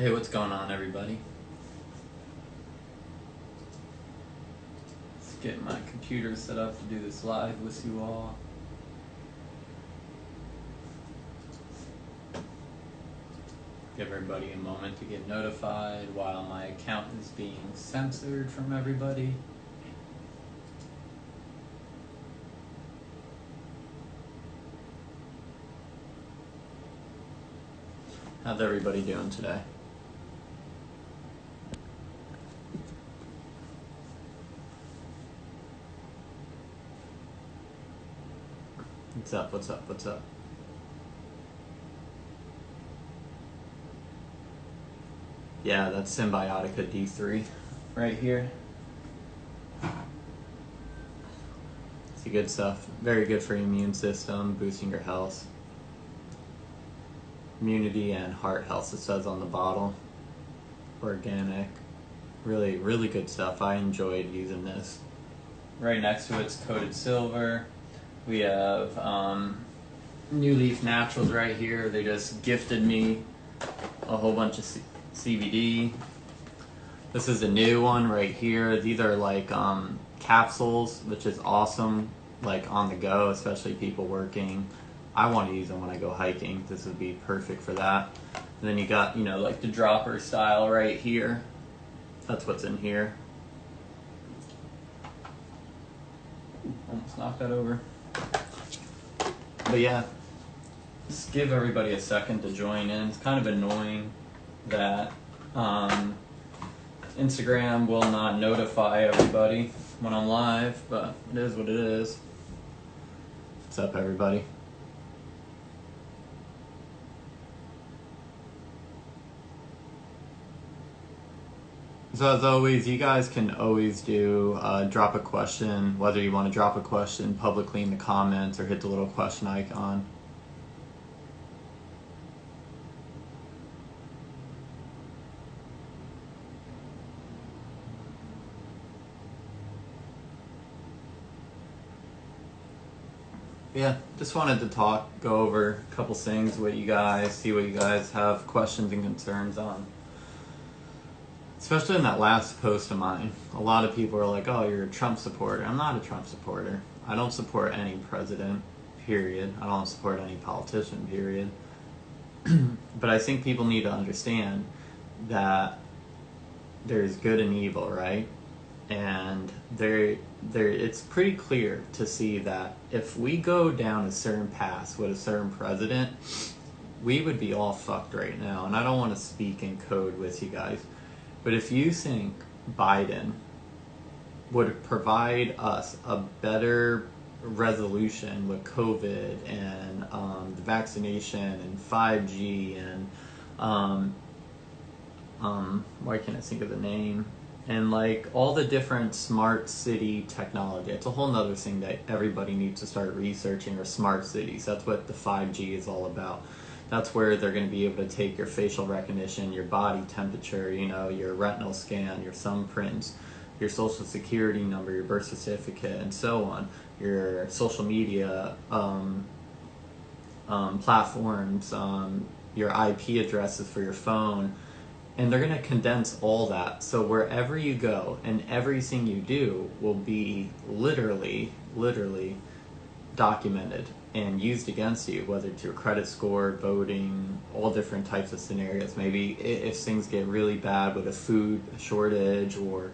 Hey, what's going on, everybody? Let's get my computer set up to do this live with you all. Give everybody a moment to get notified while my account is being censored from everybody. How's everybody doing today? What's up, what's up, what's up? Yeah, that's Symbiotica D3 right here. It's good stuff. Very good for your immune system, boosting your health. Immunity and heart health, it says on the bottle. Organic. Really, really good stuff. I enjoyed using this. Right next to it's coated silver. We have New Leaf Naturals right here. They just gifted me a whole bunch of CBD. This is a new one right here. These are like capsules, which is awesome, like on the go, especially people working. I want to use them when I go hiking. This would be perfect for that. And then you got, you know, like the dropper style right here. That's what's in here. Almost knocked that over. But yeah, just give everybody a second to join in. It's kind of annoying that Instagram will not notify everybody when I'm live, but it is what it is. What's up, everybody? So as always, you guys can always do drop a question, whether you want to drop a question publicly in the comments or hit the little question icon. Yeah, just wanted to go over a couple things with you guys, see what you guys have questions and concerns on. Especially in that last post of mine, a lot of people are like, oh, you're a Trump supporter. I'm not a Trump supporter. I don't support any president, period. I don't support any politician, period. But I think people need to understand that there's good and evil, right? And it's pretty clear to see that if we go down a certain path with a certain president, we would be all fucked right now. And I don't want to speak in code with you guys. But if you think Biden would provide us a better resolution with COVID and the vaccination and 5G and why can't I think of the name? And like all the different smart city technology. It's a whole nother thing that everybody needs to start researching, are smart cities. That's what the 5G is all about. That's where they're going to be able to take your facial recognition, your body temperature, you know, your retinal scan, your thumbprints, your social security number, your birth certificate, and so on, your social media platforms, your IP addresses for your phone. And they're going to condense all that. So wherever you go and everything you do will be literally documented and used against you, whether it's your credit score, voting, all different types of scenarios. Maybe if things get really bad with a food shortage or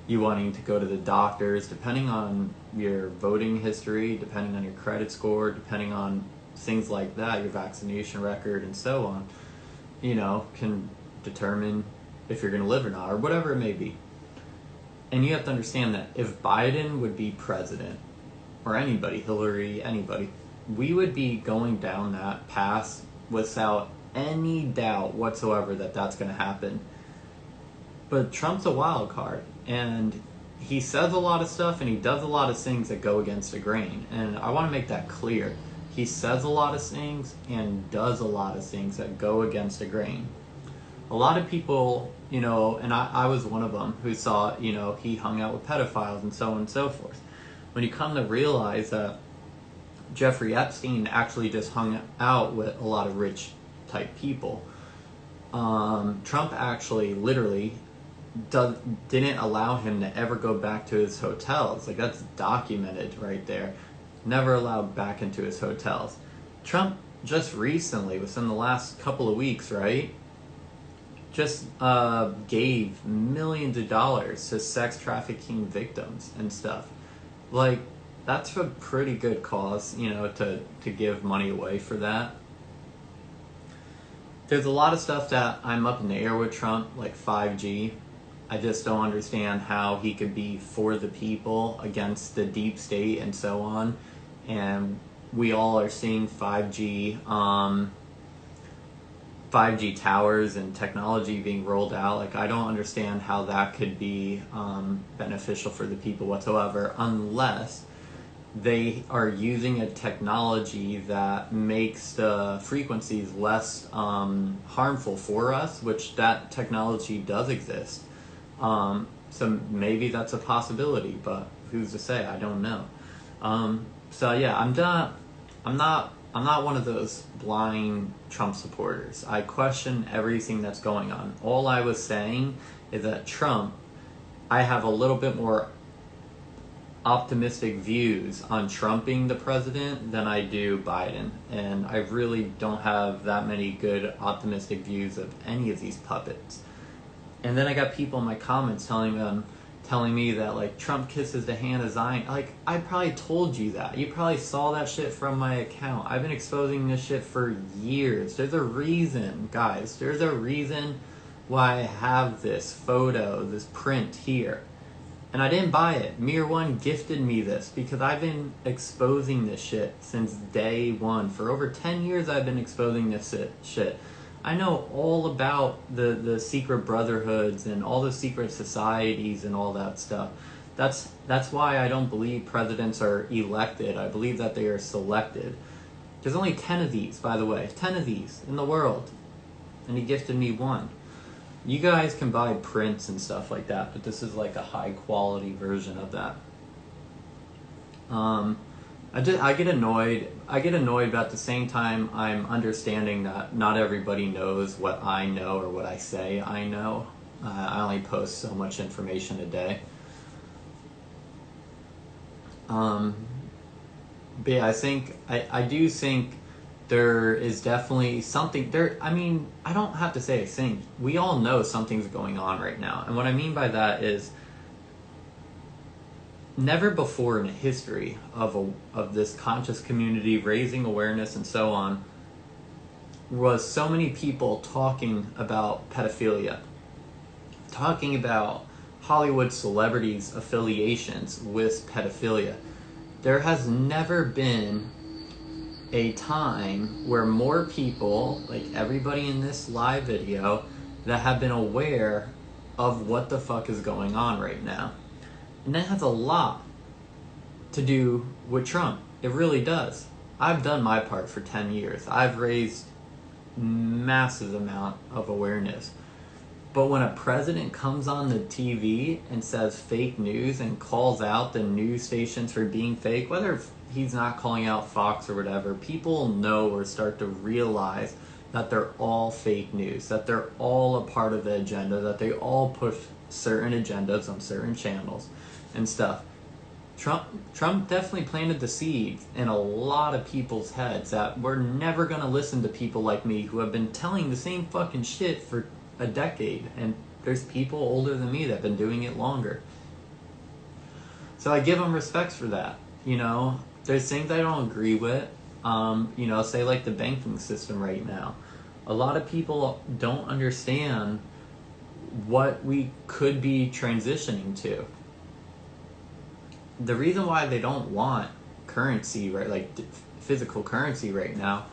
you wanting to go to the doctors, depending on your voting history, depending on your credit score, depending on things like that, your vaccination record and so on, you know, can determine if you're going to live or not, or whatever it may be. And you have to understand that if Biden would be president, or anybody, Hillary, anybody, we would be going down that path without any doubt whatsoever that that's going to happen. But Trump's a wild card, and he says a lot of stuff and he does a lot of things that go against the grain. And I want to make that clear. He says a lot of things and does a lot of things that go against the grain. A lot of people, you know, and I was one of them who saw, you know, he hung out with pedophiles and so on and so forth. When you come to realize that Jeffrey Epstein actually just hung out with a lot of rich type people, Trump actually literally didn't allow him to ever go back to his hotels. Like, that's documented right there. Never allowed back into his hotels. Trump just recently, within the last couple of weeks, right, just gave millions of dollars to sex trafficking victims and stuff. Like, that's a pretty good cause, you know, to give money away for that. There's a lot of stuff that I'm up in the air with Trump, like 5G. I just don't understand how he could be for the people against the deep state and so on. And we all are seeing 5G towers and technology being rolled out. Like, I don't understand how that could be beneficial for the people whatsoever, unless they are using a technology that makes the frequencies less harmful for us, which that technology does exist. So maybe that's a possibility, but who's to say? I don't know. So yeah, I'm not one of those blind Trump supporters. I question everything that's going on. All I was saying is that Trump, I have a little bit more optimistic views on Trump being the president than I do Biden. And I really don't have that many good optimistic views of any of these puppets. And then I got people in my comments telling me that, like, Trump kisses the hand of Zion. Like, I probably told you that. You probably saw that shit from my account. I've been exposing this shit for years. There's a reason, guys. There's a reason why I have this photo, this print here. And I didn't buy it. Mir One gifted me this because I've been exposing this shit since day one. For over 10 years I've been exposing this shit. I know all about the secret brotherhoods and all the secret societies and all that stuff. That's why I don't believe presidents are elected. I believe that they are selected. There's only 10 of these, by the way. 10 of these in the world. And he gifted me one. You guys can buy prints and stuff like that, but this is like a high quality version of that. I get annoyed, but at the same time, I'm understanding that not everybody knows what I know or what I say I know. I only post so much information a day. But yeah, I do think there is definitely something there. I mean, I don't have to say a thing. We all know something's going on right now. And what I mean by that is, never before in the history of this conscious community raising awareness and so on was so many people talking about pedophilia, talking about Hollywood celebrities' affiliations with pedophilia. There has never been a time where more people, like everybody in this live video, that have been aware of what the fuck is going on right now. And that has a lot to do with Trump. It really does. I've done my part for 10 years. I've raised massive amount of awareness. But when a president comes on the TV and says fake news and calls out the news stations for being fake, whether he's not calling out Fox or whatever, people know or start to realize that they're all fake news, that they're all a part of the agenda, that they all push certain agendas on certain channels and stuff. Trump definitely planted the seeds in a lot of people's heads that we're never going to listen to people like me who have been telling the same fucking shit for a decade. And there's people older than me that have been doing it longer. So I give them respect for that. You know, there's things I don't agree with. You know, say like the banking system right now. A lot of people don't understand what we could be transitioning to. The reason why they don't want currency, right, like physical currency right now,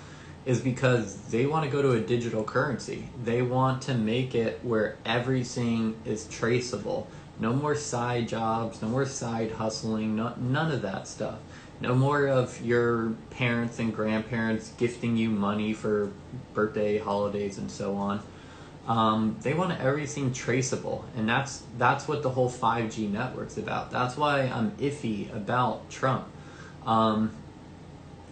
is because they want to go to a digital currency. They want to make it where everything is traceable. No more side jobs, no more side hustling, none of that stuff. No more of your parents and grandparents gifting you money for birthday, holidays, and so on. They want everything traceable, and that's what the whole 5G network's about. That's why I'm iffy about Trump.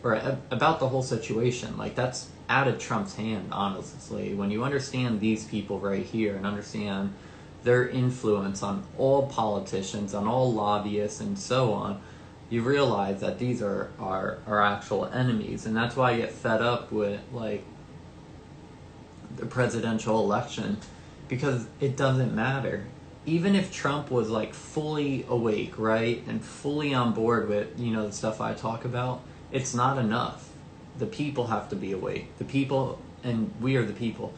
or about the whole situation. Like, that's out of Trump's hand, honestly. When you understand these people right here and understand their influence on all politicians, on all lobbyists, and so on, you realize that these are our actual enemies. And that's why I get fed up with, like, the presidential election, because it doesn't matter. Even if Trump was, like, fully awake, right, and fully on board with, the stuff I talk about, it's not enough. The people have to be awake. The people, and we are the people,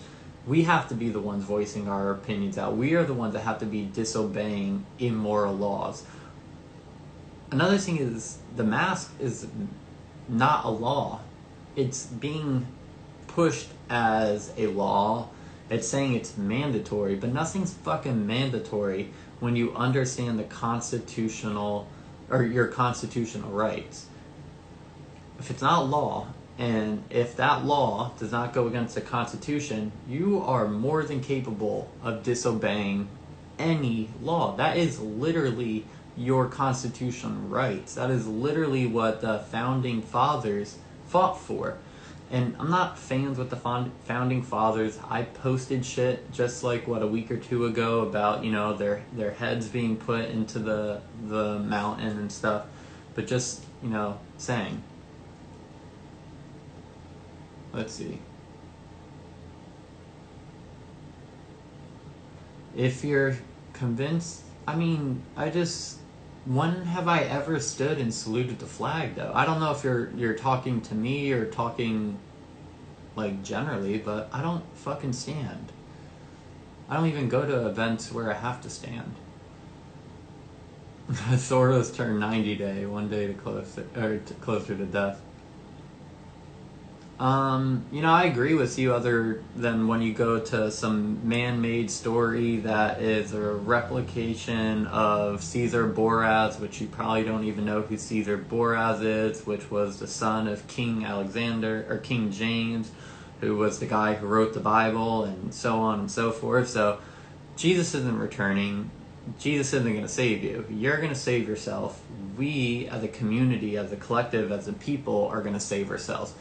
we have to be the ones voicing our opinions out. We are the ones that have to be disobeying immoral laws. Another thing is, the mask is not a law. It's being pushed as a law. It's saying it's mandatory, but nothing's fucking mandatory when you understand the constitutional, or your constitutional rights. If it's not law, and if that law does not go against the Constitution, you are more than capable of disobeying any law. That is literally your constitutional rights. That is literally what the founding fathers fought for. And I'm not fans with the founding fathers. I posted shit just like, a week or two ago about, their heads being put into the mountain and stuff. But just, saying. Let's see. If you're convinced, when have I ever stood and saluted the flag, though? I don't know if you're talking to me or talking, like, generally, but I don't fucking stand. I don't even go to events where I have to stand. Soros turned 90 day, one day to closer to death. I agree with you, other than when you go to some man-made story that is a replication of Caesar Borgia, which you probably don't even know who Caesar Borgia is, which was the son of King Alexander, or King James, who was the guy who wrote the Bible, and so on and so forth. So Jesus isn't returning. Jesus isn't going to save you. You're going to save yourself. We, as a community, as a collective, as a people, are going to save ourselves.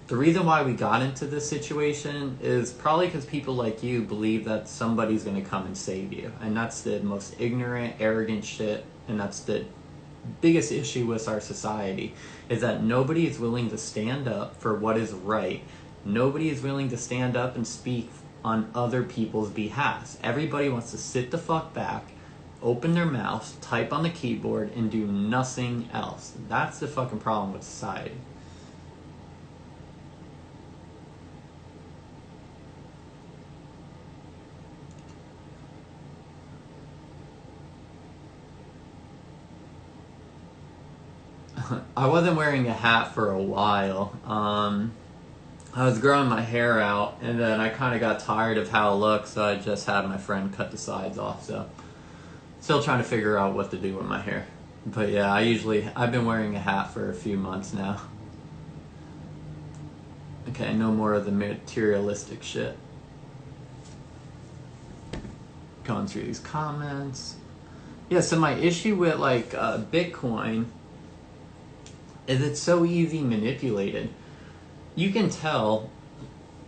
The reason why we got into this situation is probably because people like you believe that somebody's going to come and save you. And that's the most ignorant, arrogant shit. And that's the biggest issue with our society, is that nobody is willing to stand up for what is right. Nobody is willing to stand up and speak on other people's behalf. Everybody wants to sit the fuck back, open their mouths, type on the keyboard, and do nothing else. That's the fucking problem with society. I wasn't wearing a hat for a while. I was growing my hair out, and then I kind of got tired of how it looked, so I just had my friend cut the sides off. So, still trying to figure out what to do with my hair. But yeah, I've been wearing a hat for a few months now. Okay, no more of the materialistic shit. Going through these comments. Yeah, so my issue with, like, Bitcoin is it's so easy manipulated. You can tell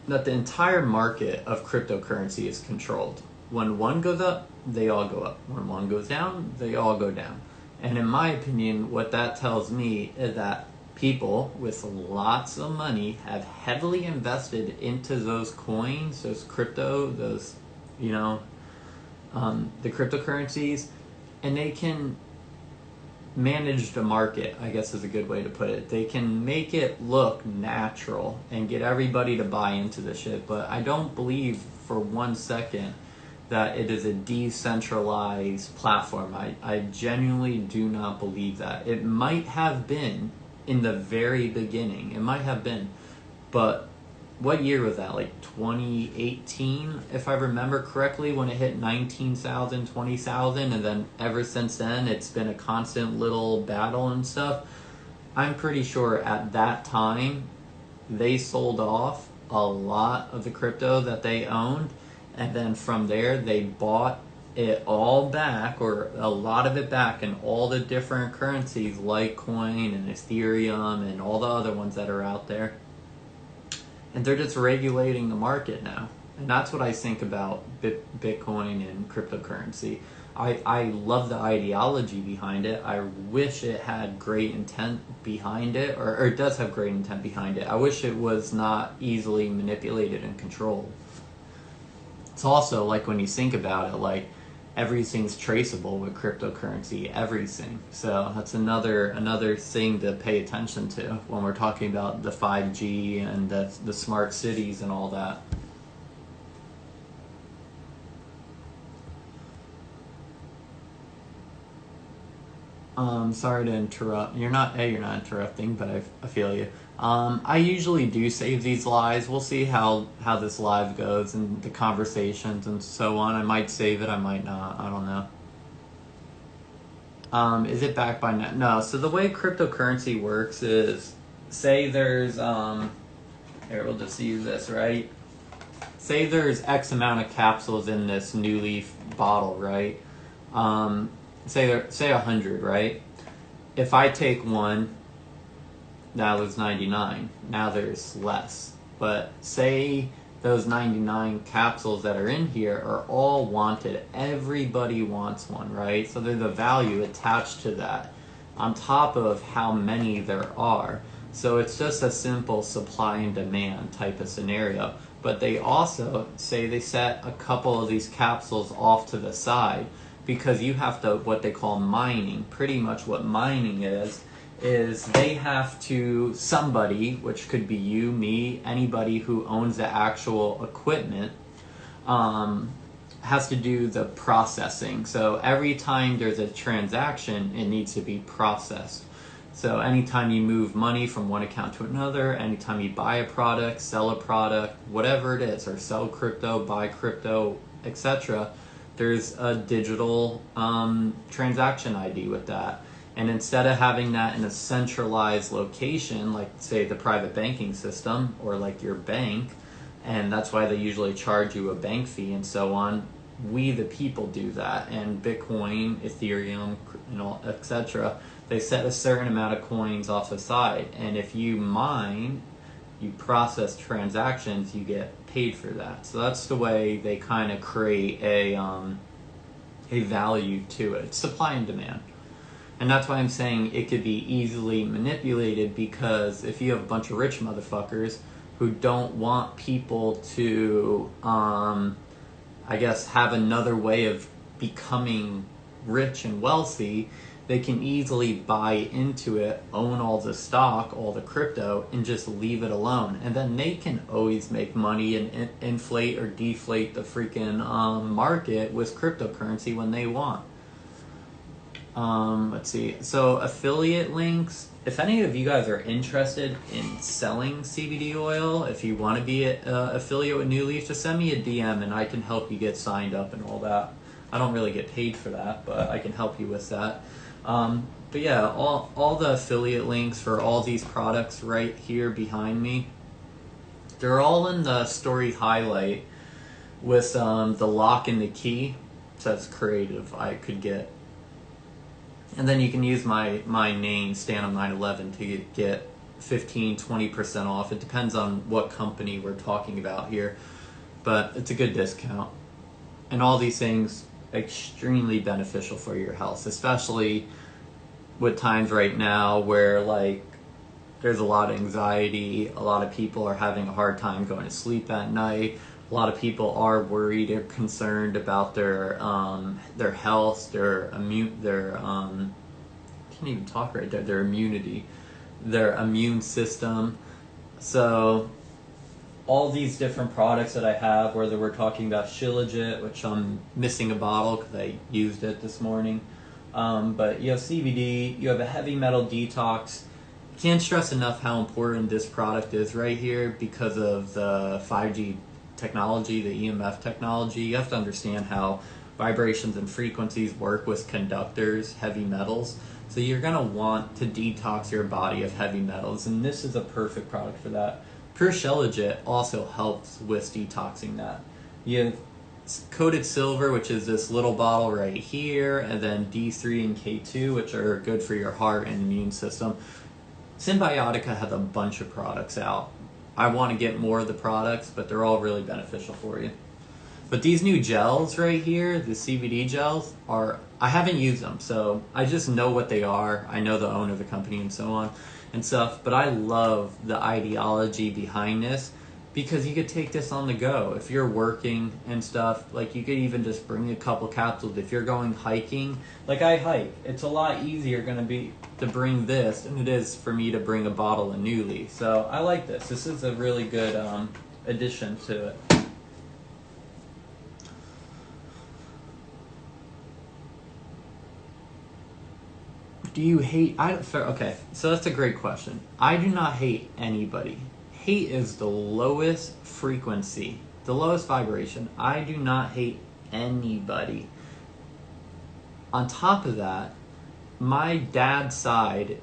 that the entire market of cryptocurrency is controlled. When one goes up, they all go up. When one goes down, they all go down. And in my opinion, what that tells me is that people with lots of money have heavily invested into those coins, those crypto, those, the cryptocurrencies, and they can manage the market, I guess is a good way to put it. They can make it look natural and get everybody to buy into the shit, but I don't believe for 1 second that it is a decentralized platform. I genuinely do not believe that. It might have been in the very beginning. It might have been. But what year was that? Like 2018, if I remember correctly, when it hit 19,000, 20,000, and then ever since then it's been a constant little battle and stuff. I'm pretty sure at that time they sold off a lot of the crypto that they owned, and then from there they bought it all back, or a lot of it back, in all the different currencies, Litecoin and Ethereum and all the other ones that are out there. And they're just regulating the market now. And that's what I think about Bitcoin and cryptocurrency. I love the ideology behind it. I wish it had great intent behind it, or it does have great intent behind it. I wish it was not easily manipulated and controlled. It's also like, when you think about it, like, everything's traceable with cryptocurrency, everything. So that's another thing to pay attention to when we're talking about the 5G and the smart cities and all that. Sorry to interrupt. You're not interrupting, but I feel you. I usually do save these lives. We'll see how this live goes and the conversations and so on. I might save it, I might not. I don't know. Is it backed by net? No. So the way cryptocurrency works is, say there's here, we'll just use this, right? Say there's X amount of capsules in this New Leaf bottle, right? Say 100, right? If I take one, now there's 99. Now there's less. But say those 99 capsules that are in here are all wanted. Everybody wants one, right? So there's a value attached to that on top of how many there are. So it's just a simple supply and demand type of scenario. But they also say they set a couple of these capsules off to the side, because you have to, what they call mining. Pretty much what mining is they have to, somebody, which could be you, me, anybody who owns the actual equipment, has to do the processing. So every time there's a transaction, it needs to be processed. So anytime you move money from one account to another, anytime you buy a product, sell a product, whatever it is, or sell crypto, buy crypto, etc., there's a digital transaction ID with that. And instead of having that in a centralized location, like, say, the private banking system, or like your bank, and that's why they usually charge you a bank fee and so on, we the people do that. And Bitcoin, Ethereum, and all, etc., they set a certain amount of coins off the side. And if you mine, you process transactions, you get paid for that. So that's the way they kind of create a value to it. It's supply and demand. And that's why I'm saying it could be easily manipulated, because if you have a bunch of rich motherfuckers who don't want people to, I guess, have another way of becoming rich and wealthy, they can easily buy into it, own all the stock, all the crypto, and just leave it alone. And then they can always make money and inflate or deflate the freaking market with cryptocurrency when they want. Let's see. So affiliate links. If any of you guys are interested in selling CBD oil, if you want to be an affiliate with New Leaf, just send me a DM and I can help you get signed up and all that. I don't really get paid for that, but I can help you with that. But yeah, all the affiliate links for all these products right here behind me, they're all in the story highlight with the lock and the key. So that's creative. I could get. And then you can use my name, Stanham911, to get 15-20% off. It depends on what company we're talking about here, but it's a good discount. And all these things extremely beneficial for your health, especially with times right now where, like, there's a lot of anxiety, a lot of people are having a hard time going to sleep at night, a lot of people are worried or concerned about their health, their can't even talk right there, their immunity, their immune system. So all these different products that I have, whether we're talking about Shilajit, which I'm missing a bottle because I used it this morning, but you have CBD, you have a heavy metal detox. Can't stress enough how important this product is right here because of the 5G technology, the EMF technology. You have to understand how vibrations and frequencies work with conductors, heavy metals. So you're going to want to detox your body of heavy metals, and this is a perfect product for that. Pure Shilajit also helps with detoxing that. You have coated silver, which is this little bottle right here, and then D3 and K2, which are good for your heart and immune system. Symbiotica has a bunch of products out. I want to get more of the products, but they're all really beneficial for you. But these new gels right here, the CBD gels, I haven't used them, so I just know what they are. I know the owner of the company and so on and stuff, but I love the ideology behind this because you could take this on the go. If you're working and stuff, like you could even just bring a couple capsules. If you're going hiking, like I hike, it's a lot easier going to be to bring this than it is for me to bring a bottle of Newly. So I like this. This is a really good addition to it. Do you hate? Okay, so that's a great question. I do not hate anybody. Hate is the lowest frequency, the lowest vibration. I do not hate anybody. On top of that, my dad's side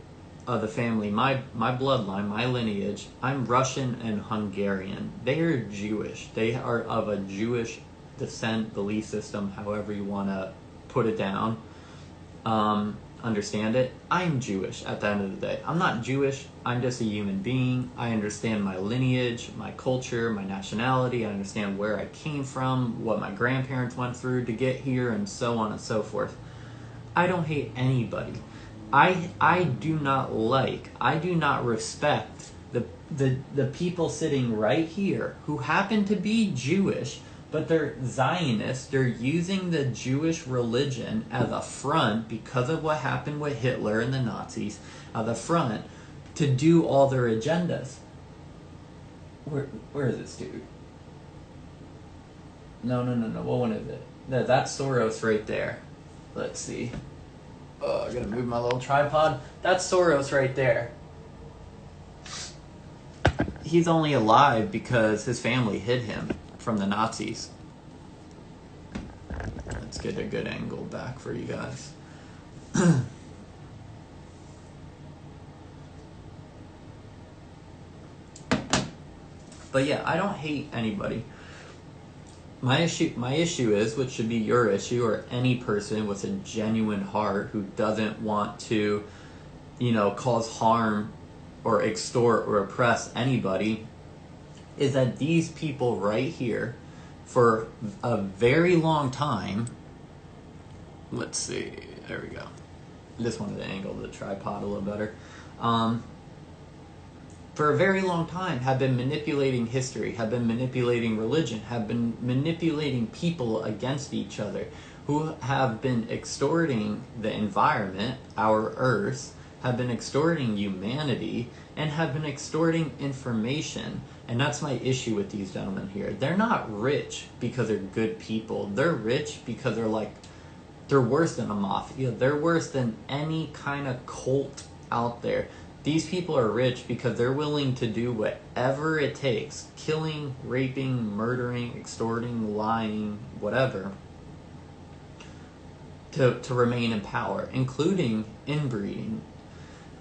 of the family, my bloodline, my lineage, I'm Russian and Hungarian. They are Jewish. They are of a Jewish descent, belief system, however you want to put it down. Understand it. I'm Jewish at the end of the day. I'm not Jewish. I'm just a human being. I understand my lineage, my culture, my nationality. I understand where I came from, what my grandparents went through to get here, and so on and so forth. I don't hate anybody. I do not respect the people sitting right here who happen to be Jewish, but they're Zionists. They're using the Jewish religion as a front because of what happened with Hitler and the Nazis, as a front to do all their agendas. Where is this dude? No. What one is it? No, that's Soros right there. Let's see. Oh, I gotta move my little tripod. That's Soros right there. He's only alive because his family hid him from the Nazis. Let's get a good angle back for you guys. But yeah, I don't hate anybody. My issue is, which should be your issue, or any person with a genuine heart who doesn't want to, cause harm or extort or oppress anybody, is that these people right here, for a very long time, let's see, there we go. I just wanted to angle the tripod a little better. For a very long time, have been manipulating history, have been manipulating religion, have been manipulating people against each other, who have been extorting the environment, our earth, have been extorting humanity, and have been extorting information. And that's my issue with these gentlemen here. They're not rich because they're good people. They're rich because they're worse than a mafia. They're worse than any kind of cult out there. These people are rich because they're willing to do whatever it takes, killing, raping, murdering, extorting, lying, whatever, to remain in power, including inbreeding.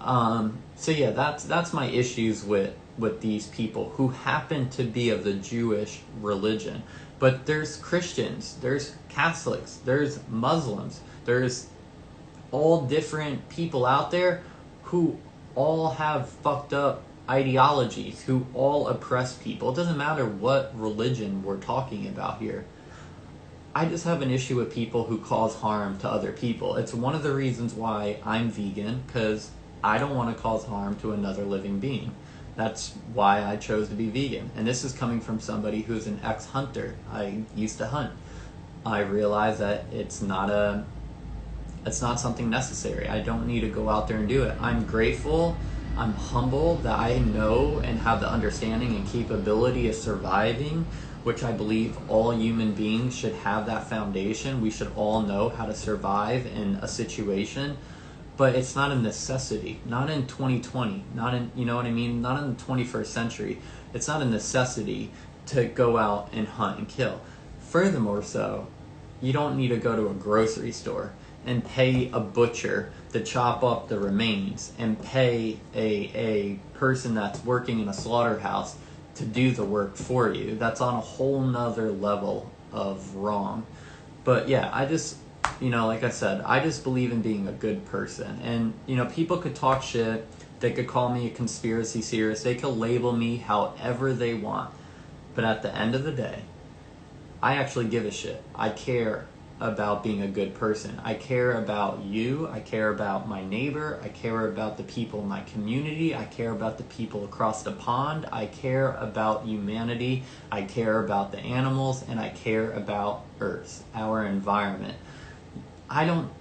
So yeah, that's my issues with these people who happen to be of the Jewish religion. But there's Christians, there's Catholics, there's Muslims, there's all different people out there who all have fucked up ideologies, who all oppress people. It doesn't matter what religion we're talking about here. I just have an issue with people who cause harm to other people. It's one of the reasons why I'm vegan, because I don't want to cause harm to another living being. That's why I chose to be vegan. And this is coming from somebody who's an ex-hunter. I used to hunt. I realized that it's not something necessary. I don't need to go out there and do it. I'm grateful, I'm humble that I know and have the understanding and capability of surviving, which I believe all human beings should have that foundation. We should all know how to survive in a situation, but it's not a necessity. Not in 2020, not in, you know what I mean? Not in the 21st century. It's not a necessity to go out and hunt and kill. Furthermore so, you don't need to go to a grocery store and pay a butcher to chop up the remains and pay a person that's working in a slaughterhouse to do the work for you. That's on a whole nother level of wrong. But yeah, I just, like I said, I just believe in being a good person. And, people could talk shit. They could call me a conspiracy theorist. They could label me however they want. But at the end of the day, I actually give a shit. I care about being a good person. I care about you. I care about my neighbor. I care about the people in my community. I care about the people across the pond. I care about humanity. I care about the animals, and I care about Earth, our environment.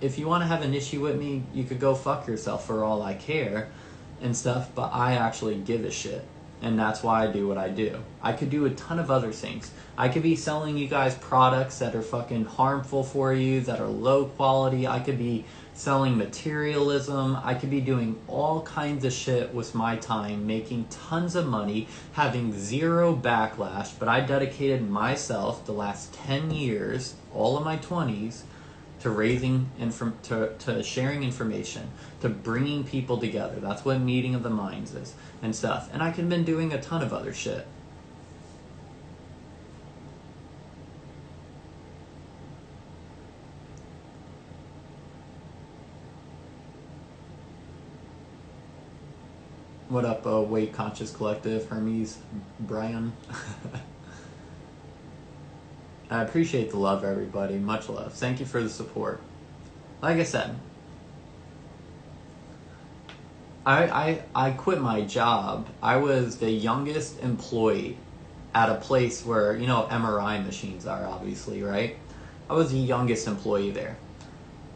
If you want to have an issue with me, you could go fuck yourself for all I care and stuff, but I actually give a shit. And that's why I do what I do. I could do a ton of other things. I could be selling you guys products that are fucking harmful for you, that are low quality. I could be selling materialism. I could be doing all kinds of shit with my time, making tons of money, having zero backlash. But I dedicated myself the last 10 years, all of my 20s, to to sharing information, to bringing people together. That's what Meeting of the Minds is and stuff. And I could have been doing a ton of other shit. What up, Weight Conscious Collective, Hermes, Brian? I appreciate the love, everybody. Much love. Thank you for the support. Like I said, I quit my job. I was the youngest employee at a place where, MRI machines are, obviously, right? I was the youngest employee there.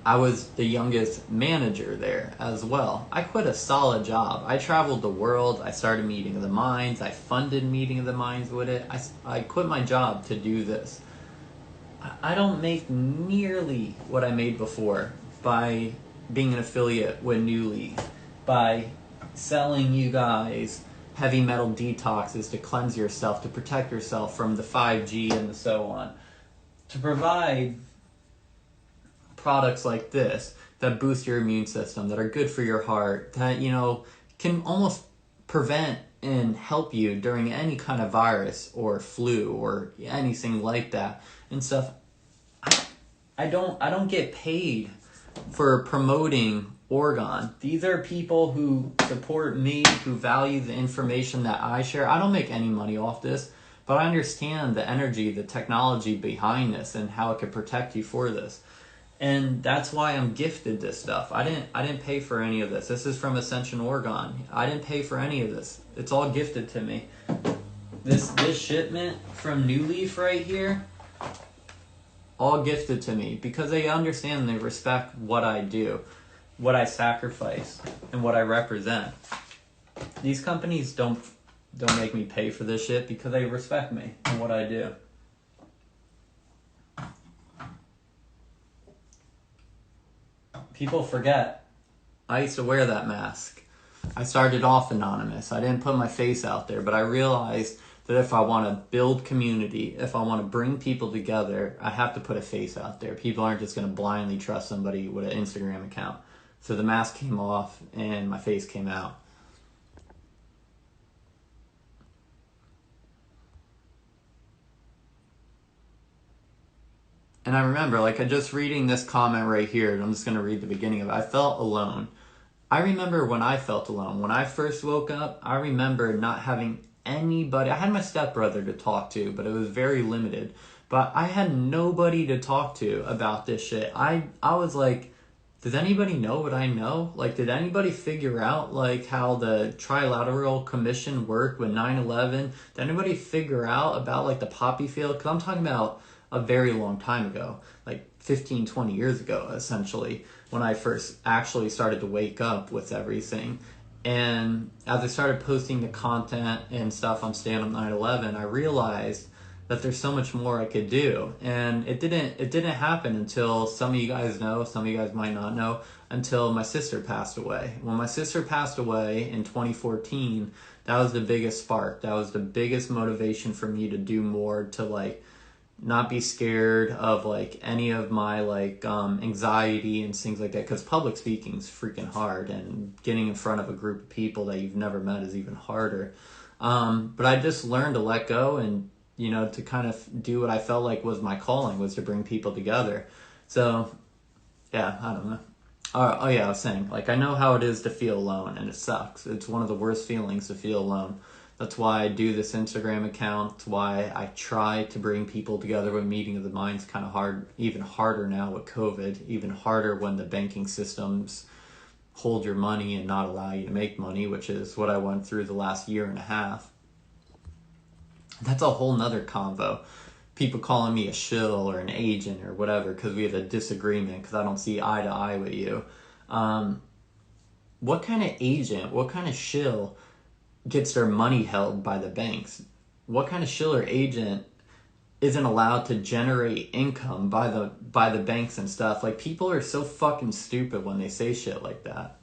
I was the youngest manager there as well. I quit a solid job. I traveled the world. I started Meeting of the Minds. I funded Meeting of the Minds with it. I quit my job to do this. I don't make nearly what I made before by being an affiliate with New Leaf, by selling you guys heavy metal detoxes to cleanse yourself, to protect yourself from the 5G and so on, to provide products like this that boost your immune system, that are good for your heart, that, can almost prevent and help you during any kind of virus or flu or anything like that and stuff. I don't get paid for promoting Oregon. These are people who support me, who value the information that I share. I don't make any money off this, but I understand the energy, the technology behind this, and how it could protect you for this. And that's why I'm gifted this stuff. I didn't pay for any of this. This is from Ascension Oregon. I didn't pay for any of this. It's all gifted to me. This shipment from New Leaf right here, all gifted to me because they understand and they respect what I do, what I sacrifice, and what I represent. These companies don't make me pay for this shit because they respect me and what I do. People forget. I used to wear that mask. I started off anonymous. I didn't put my face out there, but I realized that if I want to build community, if I want to bring people together, I have to put a face out there. People aren't just going to blindly trust somebody with an Instagram account. So the mask came off and my face came out. And I remember, I just reading this comment right here, and I'm just going to read the beginning of it. I felt alone. I remember when I felt alone. When I first woke up, I remember not having anybody. I had my stepbrother to talk to, but it was very limited. But I had nobody to talk to about this shit. I was like, does anybody know what I know? Did anybody figure out, how the Trilateral Commission worked with 9/11? Did anybody figure out about, the poppy field? Because I'm talking about a very long time ago, 15, 20 years ago, essentially, when I first actually started to wake up with everything. And as I started posting the content and stuff on Stand Up 9/11, I realized that there's so much more I could do. And it didn't happen until, some of you guys know, some of you guys might not know, until my sister passed away. When my sister passed away in 2014, that was the biggest spark. That was the biggest motivation for me to do more, to not be scared of any of my anxiety and things like that, because public speaking is freaking hard, and getting in front of a group of people that you've never met is even harder. But I just learned to let go and to kind of do what I felt like was my calling, was to bring people together. So, yeah, I don't know. Oh yeah, I was saying, like, I know how it is to feel alone, and it sucks. It's one of the worst feelings to feel alone. That's why I do this Instagram account. It's why I try to bring people together when meeting of the minds kind of hard, even harder now with COVID, even harder when the banking systems hold your money and not allow you to make money, which is what I went through the last year and a half. That's a whole nother convo. People calling me a shill or an agent or whatever because we have a disagreement because I don't see eye to eye with you. What kind of agent, what kind of shill gets their money held by the banks? What kind of shill or agent isn't allowed to generate income by the banks and stuff? Like, people are so fucking stupid when they say shit like that.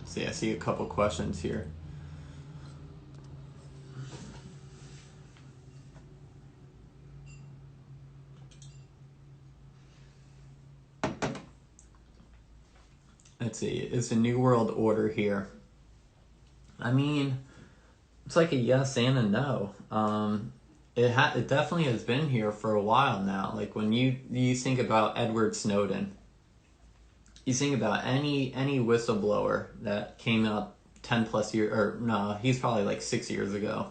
See, I see a couple questions here. Let's see, is the New World Order here? I mean, it's like a yes and a no. It definitely has been here for a while now. Like, when you think about Edward Snowden, you think about any whistleblower that came out 10 plus years, or no, he's probably like 6 years ago.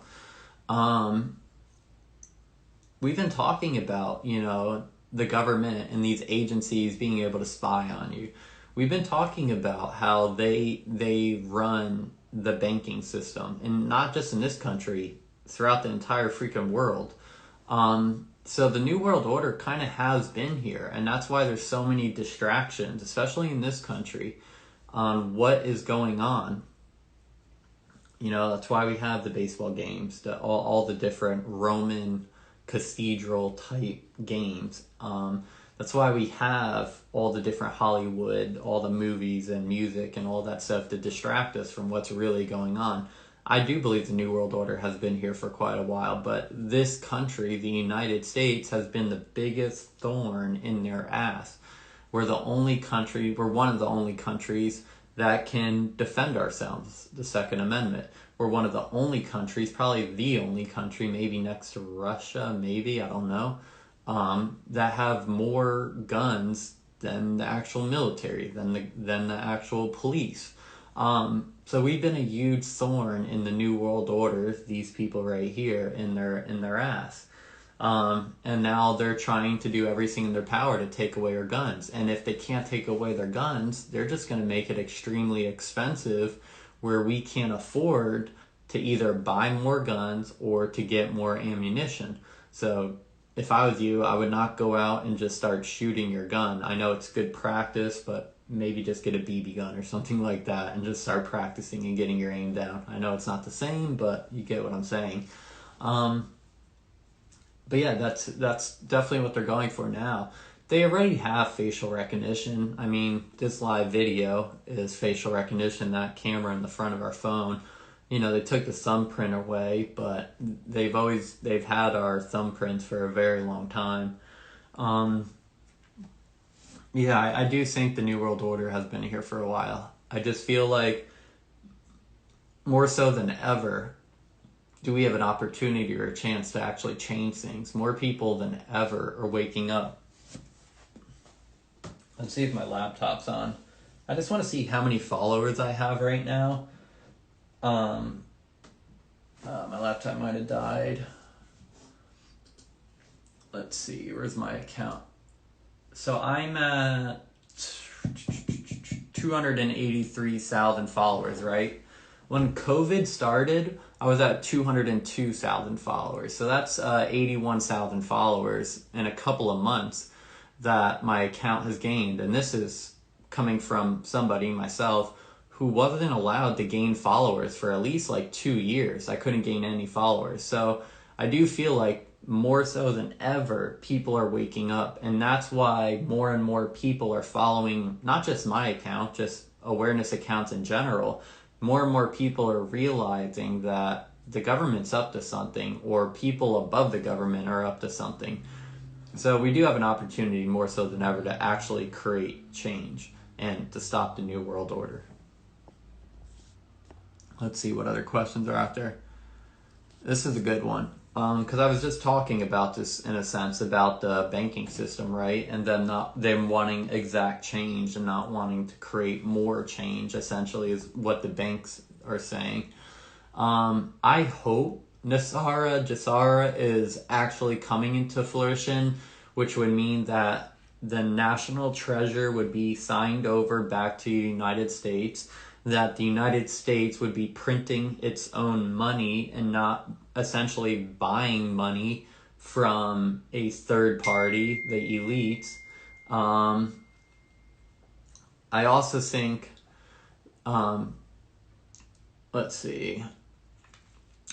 We've been talking about, the government and these agencies being able to spy on you. We've been talking about how they run the banking system, and not just in this country, throughout the entire freaking world. So the New World Order kind of has been here, and that's why there's so many distractions, especially in this country, on what is going on. That's why we have the baseball games, all the different Roman cathedral type games. That's why we have all the different Hollywood, all the movies and music and all that stuff to distract us from what's really going on. I do believe the New World Order has been here for quite a while, but this country, the United States, has been the biggest thorn in their ass. We're one of the only countries that can defend ourselves, the Second Amendment. We're one of the only countries, probably the only country, maybe next to Russia, maybe, I don't know, that have more guns than the actual military, than the actual police. So we've been a huge thorn in the New World Order, these people right here, in their ass. And now they're trying to do everything in their power to take away our guns. And if they can't take away their guns, they're just going to make it extremely expensive, where we can't afford to either buy more guns or to get more ammunition. So if I was you, I would not go out and just start shooting your gun. I know it's good practice, but maybe just get a BB gun or something like that and just start practicing and getting your aim down. I know it's not the same, but you get what I'm saying. But yeah, that's definitely what they're going for now. They already have facial recognition. I mean, this live video is facial recognition, that camera in the front of our phone. They took the thumbprint away, but they've had our thumbprints for a very long time. Yeah, I do think the New World Order has been here for a while. I just feel like, more so than ever, do we have an opportunity or a chance to actually change things. More people than ever are waking up. Let's see if my laptop's on. I just want to see how many followers I have right now. My laptop might have died. Let's see, where's my account? So I'm at 283,000 followers, right? When COVID started, I was at 202,000 followers. So that's 81,000 followers in a couple of months that my account has gained. And this is coming from somebody, myself, who wasn't allowed to gain followers for at least like 2 years. I couldn't gain any followers. So I do feel like, more so than ever, people are waking up. And that's why more and more people are following, not just my account, just awareness accounts in general. More and more people are realizing that the government's up to something, or people above the government are up to something. So we do have an opportunity more so than ever to actually create change and to stop the New World Order. Let's see what other questions are out there. This is a good one. Because I was just talking about this in a sense about the banking system, right? And them wanting exact change and not wanting to create more change, essentially, is what the banks are saying. I hope NESARA is actually coming into fruition, which would mean that the national treasure would be signed over back to the United States, that the United States would be printing its own money and not essentially buying money from a third party, the elites. I also think, let's see.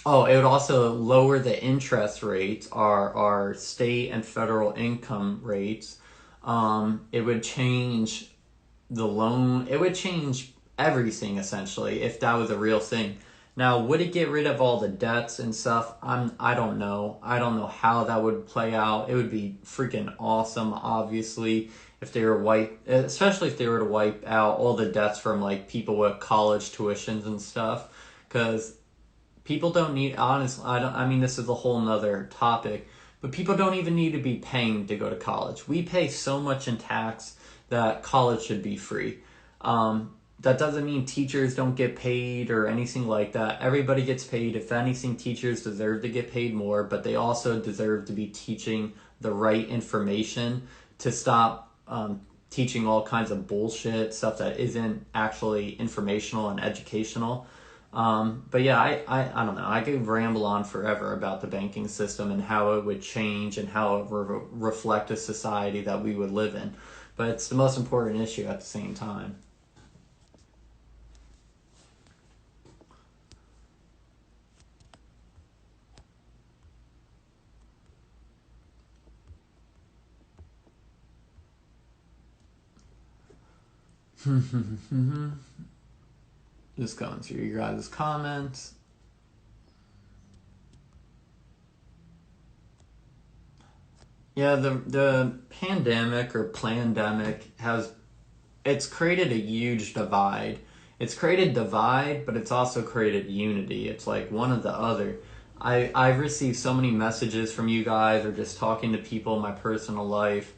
Oh, it would also lower the interest rates, our state and federal income rates. It would change the loan. It would change everything, essentially, if that was a real thing. Now, would it get rid of all the debts and stuff? I don't know. I don't know how that would play out. It would be freaking awesome, obviously, if they were especially if they were to wipe out all the debts from like people with college tuitions and stuff, because people don't need, honestly, I mean, this is a whole nother topic, but people don't even need to be paying to go to college. We pay so much in tax that college should be free. That doesn't mean teachers don't get paid or anything like that. Everybody gets paid. If anything, teachers deserve to get paid more, but they also deserve to be teaching the right information to stop teaching all kinds of bullshit, stuff that isn't actually informational and educational. But yeah, I don't know. I could ramble on forever about the banking system and how it would change and how it would reflect a society that we would live in. But it's the most important issue at the same time. Just going through your guys' comments. Yeah, the pandemic or plandemic it's created a huge divide. It's created divide, but it's also created unity. It's like one or the other. I've received so many messages from you guys or just talking to people in my personal life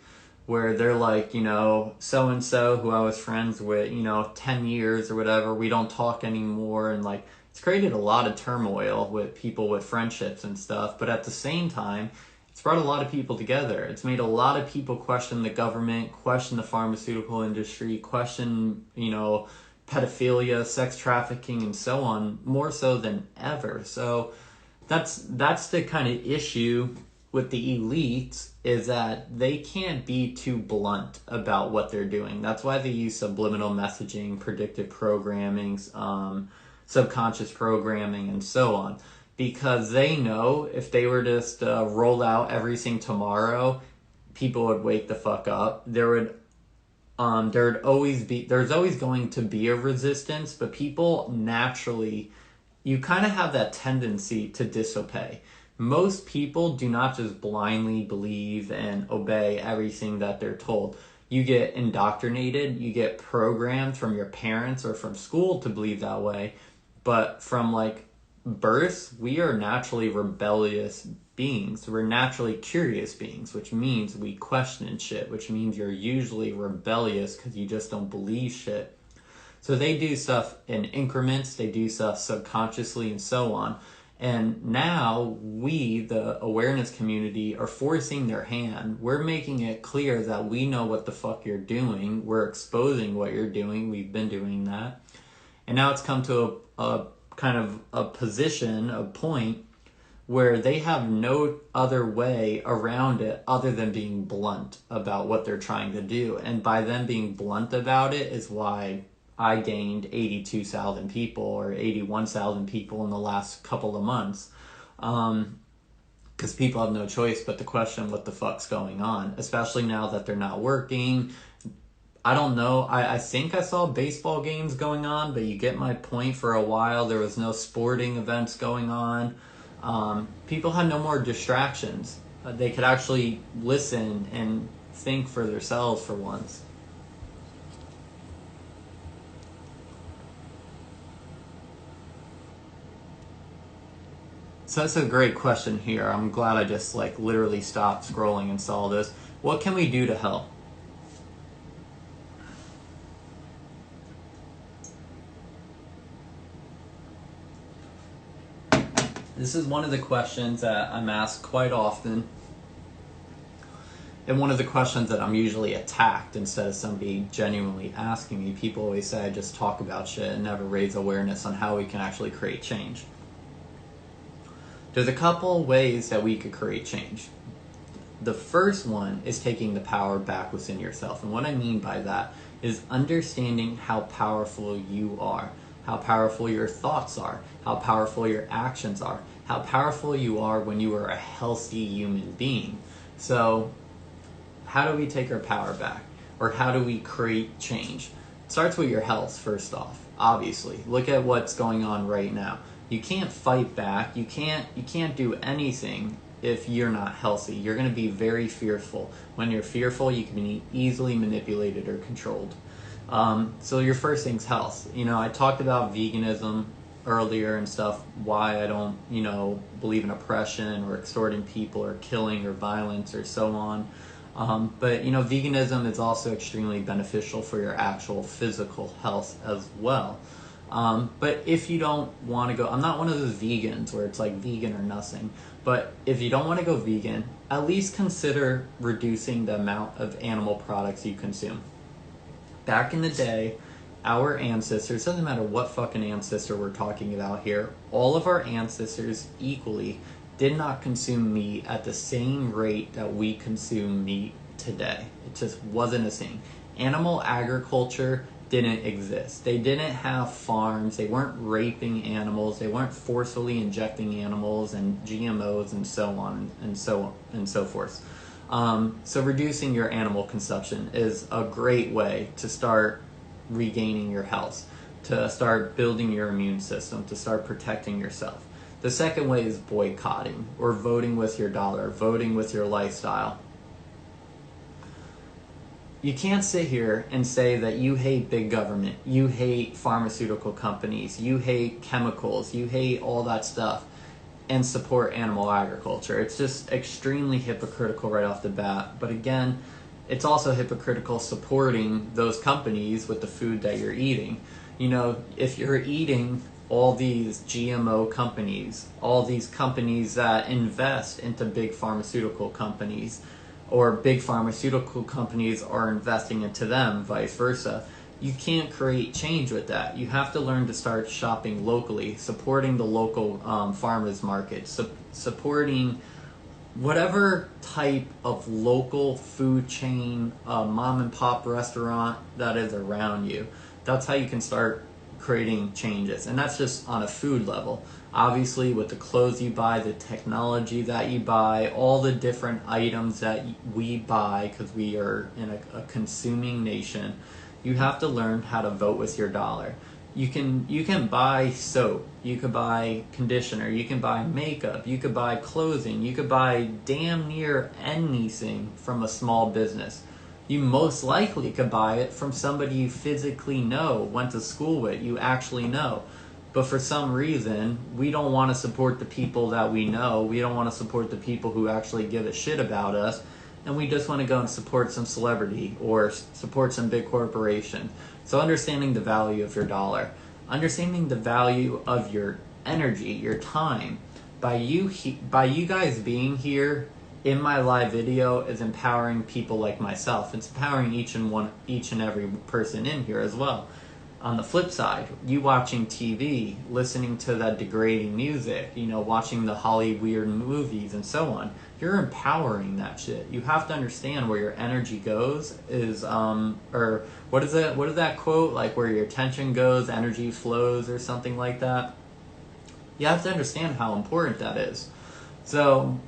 where they're like, so-and-so who I was friends with, 10 years or whatever, we don't talk anymore. And like, it's created a lot of turmoil with people with friendships and stuff. But at the same time, it's brought a lot of people together. It's made a lot of people question the government, question the pharmaceutical industry, question, pedophilia, sex trafficking, and so on, more so than ever. So that's the kind of issue with the elites, is that they can't be too blunt about what they're doing. That's why they use subliminal messaging, predictive programming, subconscious programming, and so on. Because they know if they were just roll out everything tomorrow, people would wake the fuck up. There's always going to be a resistance, but people naturally, you kind of have that tendency to disobey. Most people do not just blindly believe and obey everything that they're told. You get indoctrinated, you get programmed from your parents or from school to believe that way. But from like birth, we are naturally rebellious beings. We're naturally curious beings, which means we question shit, which means you're usually rebellious because you just don't believe shit. So they do stuff in increments, they do stuff subconsciously and so on. And now we, the awareness community, are forcing their hand. We're making it clear that we know what the fuck you're doing. We're exposing what you're doing. We've been doing that. And now it's come to a kind of a position, a point, where they have no other way around it other than being blunt about what they're trying to do. And by them being blunt about it is why I gained 82,000 people or 81,000 people in the last couple of months. Because people have no choice but to question what the fuck's going on, especially now that they're not working. I don't know. I think I saw baseball games going on, but you get my point. For a while, there was no sporting events going on. People had no more distractions. They could actually listen and think for themselves for once. So that's a great question here. I'm glad I just like literally stopped scrolling and saw this. What can we do to help? This is one of the questions that I'm asked quite often, and one of the questions that I'm usually attacked instead of somebody genuinely asking me. People always say I just talk about shit and never raise awareness on how we can actually create change. There's a couple ways that we could create change. The first one is taking the power back within yourself. And what I mean by that is understanding how powerful you are, how powerful your thoughts are, how powerful your actions are, how powerful you are when you are a healthy human being. So how do we take our power back? Or how do we create change? It starts with your health, first off, obviously. Look at what's going on right now. You can't fight back. You can't do anything if you're not healthy. You're going to be very fearful. When you're fearful, you can be easily manipulated or controlled. So your first thing's health. I talked about veganism earlier and stuff, why I don't, believe in oppression or extorting people or killing or violence or so on. But veganism is also extremely beneficial for your actual physical health as well. But if you don't want to go, I'm not one of those vegans where it's like vegan or nothing, but if you don't want to go vegan, at least consider reducing the amount of animal products you consume. Back in the day, our ancestors, doesn't matter what fucking ancestor we're talking about here, all of our ancestors equally did not consume meat at the same rate that we consume meat today. It just wasn't a thing. Animal agriculture didn't exist. They didn't have farms. They weren't raping animals. They weren't forcefully injecting animals and GMOs and so on and so forth. So reducing your animal consumption is a great way to start regaining your health, to start building your immune system, to start protecting yourself. The second way is boycotting or voting with your dollar, voting with your lifestyle. You can't sit here and say that you hate big government, you hate pharmaceutical companies, you hate chemicals, you hate all that stuff, and support animal agriculture. It's just extremely hypocritical right off the bat. But again, it's also hypocritical supporting those companies with the food that you're eating. If you're eating all these GMO companies, all these companies that invest into big pharmaceutical companies, or big pharmaceutical companies are investing into them, vice versa. You can't create change with that. You have to learn to start shopping locally, supporting the local farmers market, supporting whatever type of local food chain, mom and pop restaurant that is around you. That's how you can start creating changes. And that's just on a food level. Obviously, with the clothes you buy, the technology that you buy, all the different items that we buy, because we are in a consuming nation, you have to learn how to vote with your dollar. You can buy soap, you could buy conditioner, you can buy makeup, you could buy clothing, you could buy damn near anything from a small business. You most likely could buy it from somebody you physically know, went to school with, you actually know. But for some reason, we don't want to support the people that we know. We don't want to support the people who actually give a shit about us. And we just want to go and support some celebrity or support some big corporation. So understanding the value of your dollar, understanding the value of your energy, your time, by you guys being here in my live video is empowering people like myself. It's empowering each and every person in here as well. On the flip side, you watching TV, listening to that degrading music, watching the Hollywood movies and so on, you're empowering that shit. You have to understand where your energy goes is, or what is that quote? Like where your attention goes, energy flows or something like that. You have to understand how important that is. So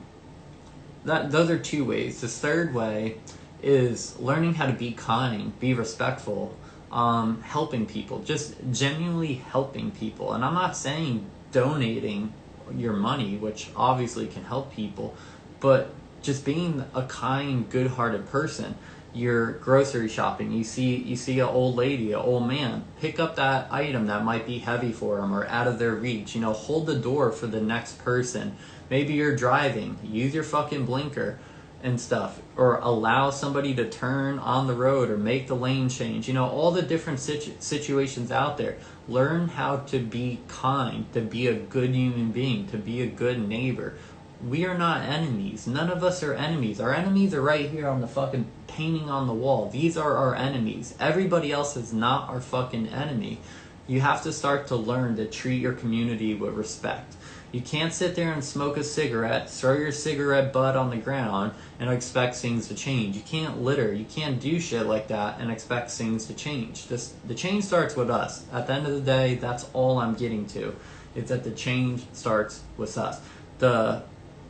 those are two ways. The third way is learning how to be kind, be respectful, helping people, just genuinely helping people. And I'm not saying donating your money, which obviously can help people, but just being a kind, good-hearted person. You're grocery shopping, you see an old lady, an old man, pick up that item that might be heavy for them or out of their reach. Hold the door for the next person. Maybe you're driving, use your fucking blinker and stuff, or allow somebody to turn on the road or make the lane change. All the different situations out there. Learn how to be kind, to be a good human being, to be a good neighbor. We are not enemies. None of us are enemies. Our enemies are right here on the fucking painting on the wall. These are our enemies. Everybody else is not our fucking enemy. You have to start to learn to treat your community with respect. You can't sit there and smoke a cigarette, throw your cigarette butt on the ground, and expect things to change. You can't litter. You can't do shit like that and expect things to change. The change starts with us. At the end of the day, that's all I'm getting to. It's that the change starts with us. The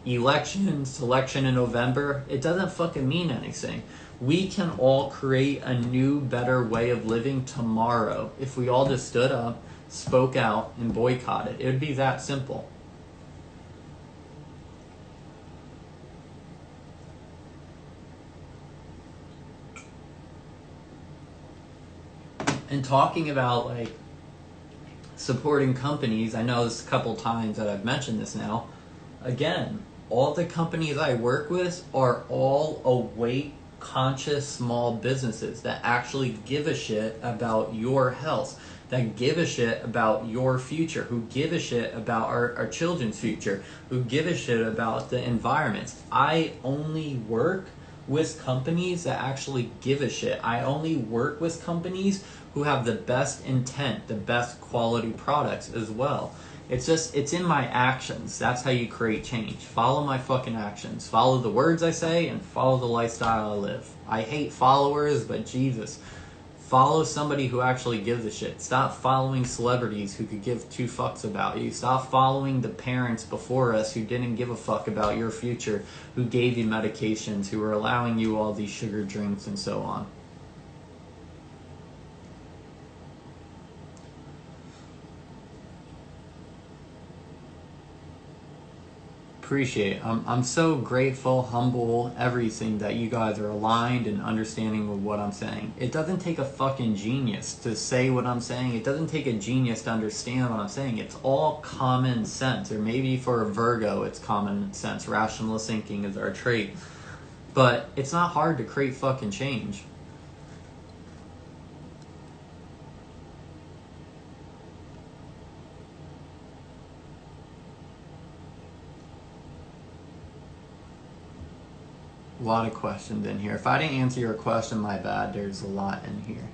selection in November, it doesn't fucking mean anything. We can all create a new, better way of living tomorrow if we all just stood up, spoke out, and boycotted. It would be that simple. And talking about supporting companies, I know there's a couple times that I've mentioned this now. Again, all the companies I work with are all awake, conscious small businesses that actually give a shit about your health, that give a shit about your future, who give a shit about our children's future, who give a shit about the environment. I only work with companies that actually give a shit. I only work with companies who have the best intent, the best quality products as well. It's in my actions. That's how you create change. Follow my fucking actions. Follow the words I say and follow the lifestyle I live. I hate followers, but Jesus. Follow somebody who actually gives a shit. Stop following celebrities who could give two fucks about you. Stop following the parents before us who didn't give a fuck about your future, who gave you medications, who were allowing you all these sugar drinks and so on. Appreciate. I'm so grateful, humble, everything that you guys are aligned and understanding with what I'm saying. It doesn't take a fucking genius to say what I'm saying. It doesn't take a genius to understand what I'm saying. It's all common sense. Or maybe for a Virgo, it's common sense. Rational thinking is our trait. But it's not hard to create fucking change. A lot of questions in here. If I didn't answer your question, my bad. There's a lot in here.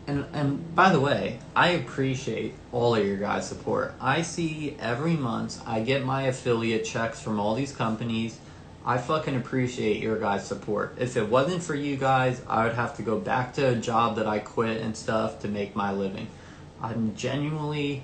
And by the way, I appreciate all of your guys' support. I see every month I get my affiliate checks from all these companies. I fucking appreciate your guys' support. If it wasn't for you guys, I would have to go back to a job that I quit and stuff to make my living. I'm genuinely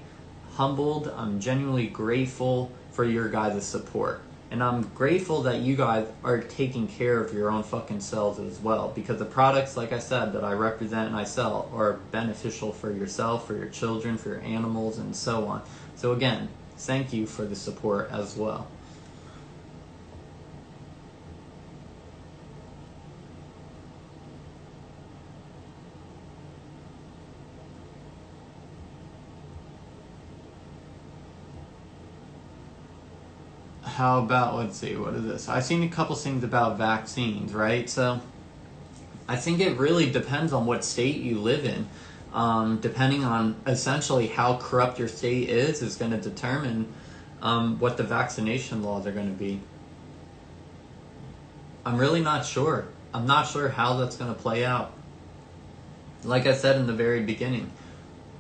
humbled. I'm genuinely grateful for your guys' support. And I'm grateful that you guys are taking care of your own fucking selves as well. Because the products, like I said, that I represent and I sell are beneficial for yourself, for your children, for your animals, and so on. So again, thank you for the support as well. How about, let's see, what is this? I've seen a couple things about vaccines, right? So I think it really depends on what state you live in. Depending on essentially how corrupt your state is going to determine what the vaccination laws are going to be. I'm really not sure. I'm not sure how that's going to play out. Like I said in the very beginning,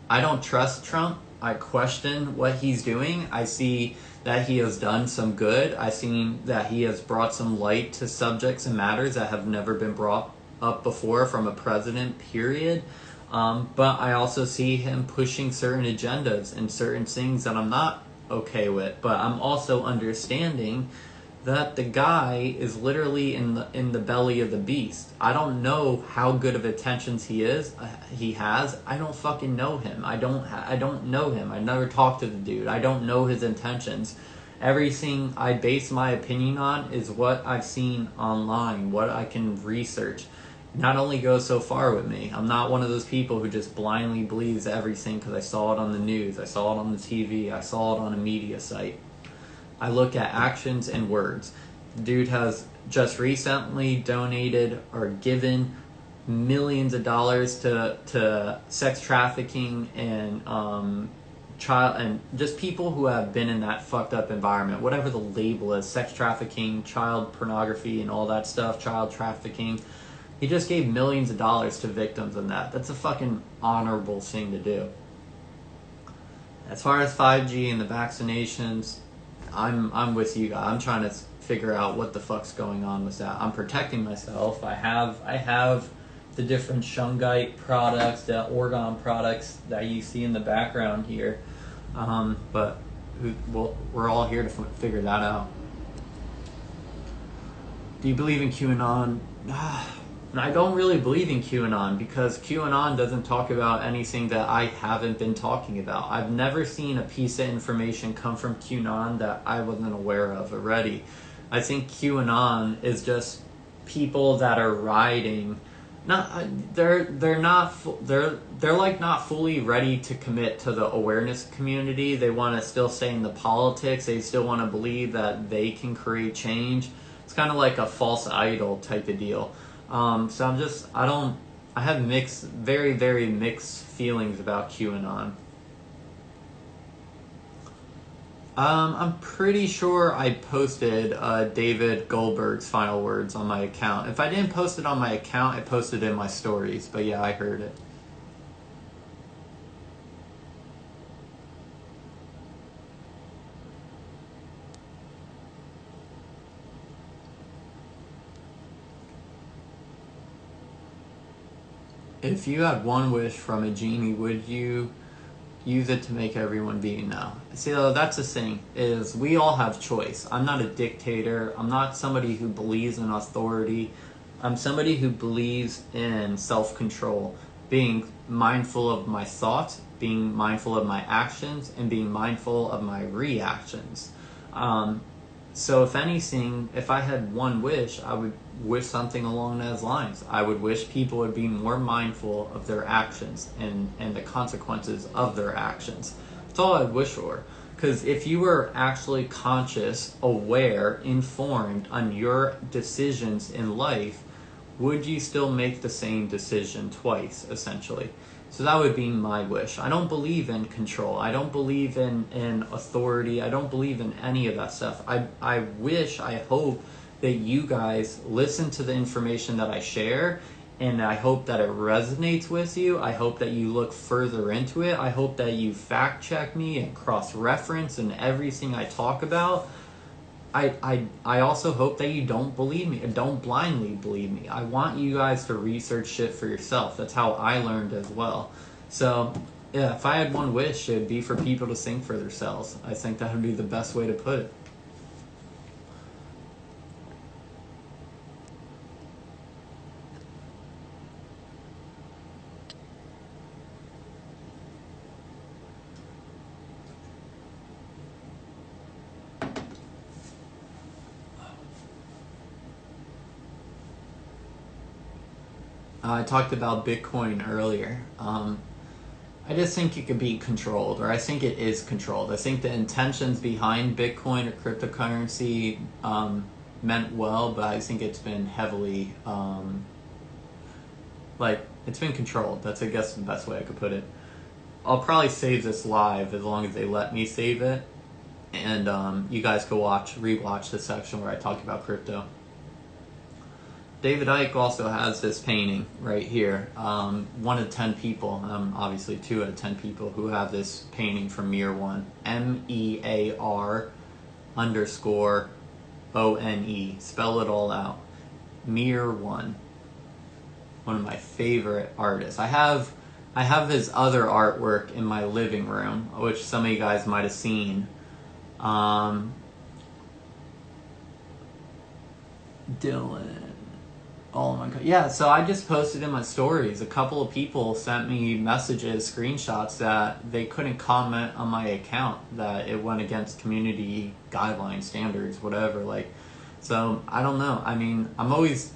I don't trust Trump. I question what he's doing. I see that he has done some good. I've seen that he has brought some light to subjects and matters that have never been brought up before from a president, period. But I also see him pushing certain agendas and certain things that I'm not okay with. But I'm also understanding that the guy is literally in the belly of the beast. I don't know how good of intentions he has. I don't fucking know him. I don't know him. I never talked to the dude. I don't know his intentions. Everything I base my opinion on is what I've seen online, what I can research. Not only goes so far with me. I'm not one of those people who just blindly believes everything because I saw it on the news, I saw it on the TV, I saw it on a media site. I look at actions and words. The dude has just recently donated or given millions of dollars to sex trafficking and child and just people who have been in that fucked up environment, whatever the label is, sex trafficking, child pornography, and all that stuff, child trafficking. He just gave millions of dollars to victims in that. That's a fucking honorable thing to do. As far as 5G and the vaccinations, I'm with you guys. I'm trying to figure out what the fuck's going on with that. I'm protecting myself. I have the different shungite products, the organ products that you see in the background here. But we're all here to figure that out. Do you believe in QAnon? I don't really believe in QAnon because QAnon doesn't talk about anything that I haven't been talking about. I've never seen a piece of information come from QAnon that I wasn't aware of already. I think QAnon is just people that are riding. They're like not fully ready to commit to the awareness community. They want to still stay in the politics. They still want to believe that they can create change. It's kind of like a false idol type of deal. So I have mixed, very, very mixed feelings about QAnon. I'm pretty sure I posted David Goldberg's final words on my account. If I didn't post it on my account, I posted it in my stories. But yeah, I heard it. If you had one wish from a genie, would you use it to make everyone be? No. See, that's the thing, is we all have choice. I'm not a dictator. I'm not somebody who believes in authority. I'm somebody who believes in self-control, being mindful of my thoughts, being mindful of my actions, and being mindful of my reactions. So if anything, if I had one wish, I would wish something along those lines. I would wish people would be more mindful of their actions and the consequences of their actions. That's all I'd wish for. Because if you were actually conscious, aware, informed on your decisions in life, would you still make the same decision twice, essentially? So that would be my wish. I don't believe in control. I don't believe in authority. I don't believe in any of that stuff. I hope that you guys listen to the information that I share, and I hope that it resonates with you. I hope that you look further into it. I hope that you fact check me and cross-reference in everything I talk about. I also hope that you don't believe me, and don't blindly believe me. I want you guys to research shit for yourself. That's how I learned as well. So, yeah, if I had one wish, it'd be for people to think for themselves. I think that would be the best way to put it. I talked about Bitcoin earlier. I just think it could be controlled, or I think it is controlled. I think the intentions behind Bitcoin or cryptocurrency meant well, but I think it's been heavily, it's been controlled. That's, I guess, the best way I could put it. I'll probably save this live as long as they let me save it, and you guys could rewatch the section where I talk about crypto. David Icke also has this painting right here. 1 of 10 people, obviously 2 out of 10 people who have this painting from Mear One. MEAR_ONE. Spell it all out. Mear One. One of my favorite artists. I have his other artwork in my living room, which some of you guys might have seen. Dylan. Oh my god. Yeah, so I just posted in my stories. A couple of people sent me messages, screenshots that they couldn't comment on my account, that it went against community guidelines, standards, whatever. Like, so I don't know. I mean, I'm always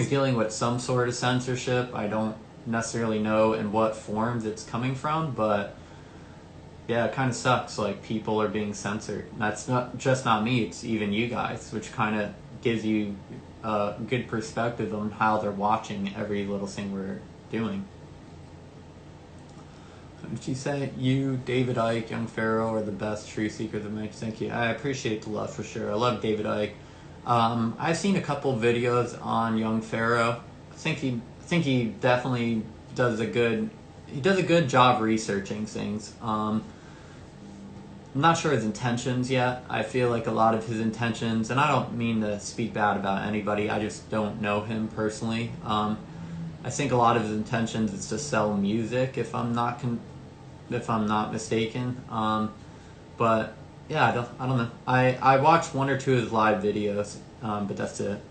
dealing with some sort of censorship. I don't necessarily know in what forms it's coming from, but yeah, it kind of sucks. Like, people are being censored. That's not me. It's even you guys, which kind of gives you a good perspective on how they're watching every little thing we're doing. What did she say? You, David Icke, Young Pharaoh are the best true seekers of mix. Thank you. I appreciate the love for sure. I love David Icke. I've seen a couple of videos on Young Pharaoh. I think he definitely does a good job researching things. I'm not sure his intentions yet. I feel like a lot of his intentions, and I don't mean to speak bad about anybody, I just don't know him personally. I think a lot of his intentions is to sell music, if I'm not mistaken. But yeah, I don't know. I watched one or two of his live videos, but that's it.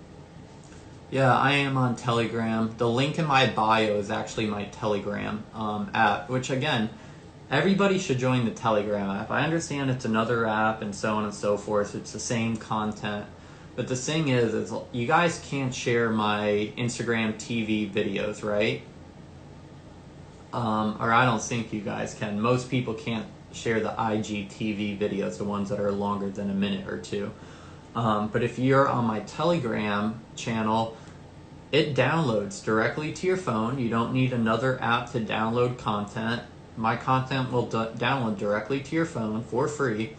Yeah, I am on Telegram. The link in my bio is actually my Telegram app, which again, everybody should join the Telegram app. I understand it's another app and so on and so forth. It's the same content. But the thing is you guys can't share my Instagram TV videos, right? Or I don't think you guys can. Most people can't share the IGTV videos, the ones that are longer than a minute or two. But if you're on my Telegram channel, it downloads directly to your phone. You don't need another app to download content. My content will download directly to your phone for free,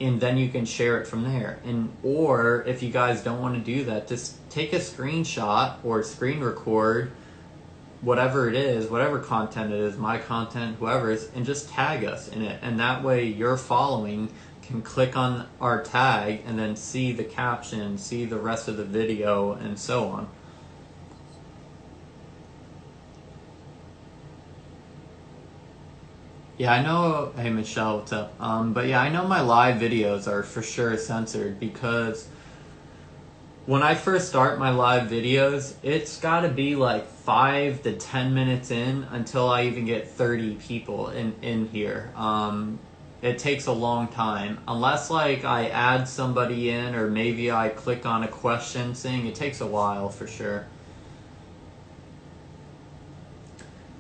and then you can share it from there. Or if you guys don't want to do that, just take a screenshot or screen record whatever it is, whatever content it is, my content, whoever's, and just tag us in it. And that way your following can click on our tag and then see the caption, see the rest of the video, and so on. Yeah, I know. Hey, Michelle, what's up? But yeah, I know my live videos are for sure censored because when I first start my live videos, it's got to be like 5 to 10 minutes in until I even get 30 people in here. It takes a long time. Unless like I add somebody in or maybe I click on a question thing, it takes a while for sure.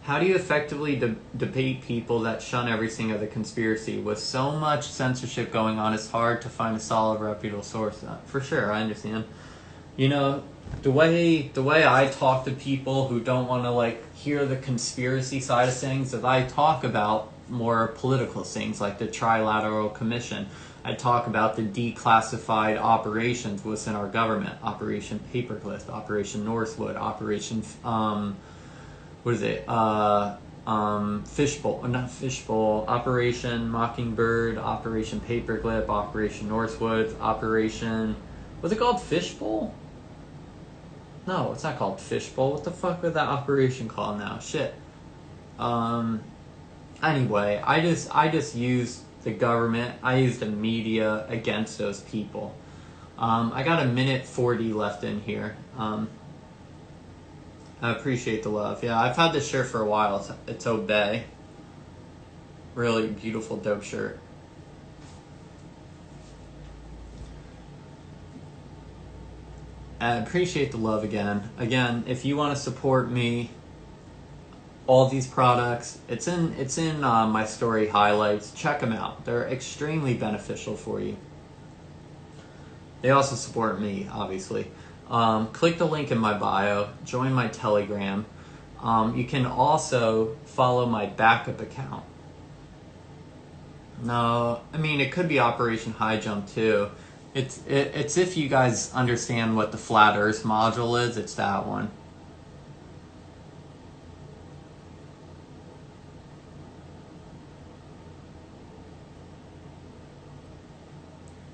How do you effectively debate people that shun everything as a conspiracy? With so much censorship going on, it's hard to find a solid, reputable source. For sure, I understand. You know, the way I talk to people who don't want to like hear the conspiracy side of things is I talk about more political things like the Trilateral Commission. I talk about the declassified operations within our government: Operation Paperclip, Operation Northwood, Operation what is it? Fishbowl, not Fishbowl, Operation Mockingbird, Operation Paperclip, Operation Northwood, Operation, was it called Fishbowl? No, it's not called Fishbowl. What the fuck was that operation called now? Shit. Anyway, I just use the government, I use the media against those people. I got a minute 40 left in here. I appreciate the love. Yeah, I've had this shirt for a while. It's Obey. Really beautiful, dope shirt. I appreciate the love again. Again, if you want to support me, all these products, it's in my story highlights. Check them out. They're extremely beneficial for you. They also support me, obviously. Click the link in my bio, join my Telegram. You can also follow my backup account. No, I mean, it could be Operation High Jump too. It's if you guys understand what the Flat Earth module is, it's that one.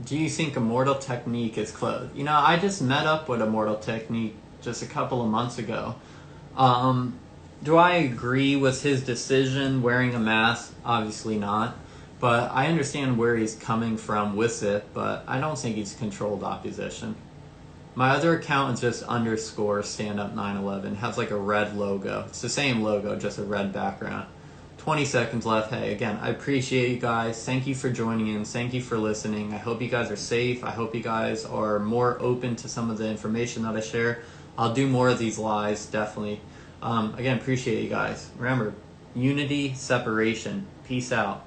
Do you think Immortal Technique is closed? You know, I just met up with Immortal Technique just a couple of months ago. Do I agree with his decision wearing a mask? Obviously not. But I understand where he's coming from with it, but I don't think he's controlled opposition. My other account is just underscore stand up 911. Has like a red logo. It's the same logo, just a red background. 20 seconds left. Hey, again, I appreciate you guys. Thank you for joining in. Thank you for listening. I hope you guys are safe. I hope you guys are more open to some of the information that I share. I'll do more of these lives, definitely. Again, appreciate you guys. Remember, unity, separation. Peace out.